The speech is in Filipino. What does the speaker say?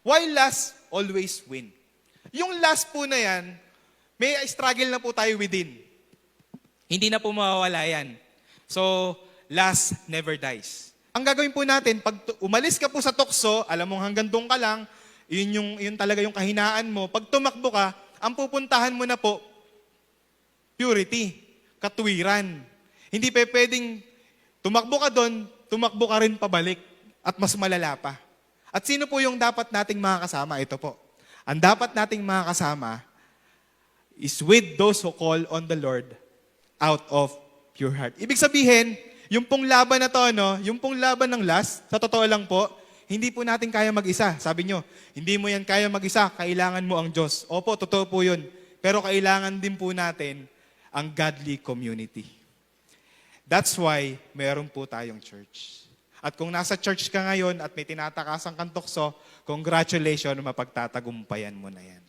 Why lust always win? Yung lust po na yan, may struggle na po tayo within. Hindi na po mawawala yan. So, lust never dies. Ang gagawin po natin, pag umalis ka po sa tukso, alam mo hanggang doon ka lang, yun talaga yung kahinaan mo. Pag tumakbo ka, ang pupuntahan mo na po, purity, katuwiran. Hindi pa pwedeng tumakbo ka doon, tumakbo ka rin pabalik at mas malala pa. At sino po yung dapat nating makakasama? Ito po. Ang dapat nating makakasama is with those who call on the Lord out of pure heart. Ibig sabihin, yung pong laban na to, yung pong laban ng lust, sa totoo lang po, hindi po natin kaya mag-isa. Sabi nyo, hindi mo yan kaya mag-isa, kailangan mo ang Diyos. Opo, totoo po yun. Pero kailangan din po natin ang godly community. That's why meron po tayong church. At kung nasa church ka ngayon at may tinatakasan kang tukso, congratulations, mapagtatagumpayan mo na yan.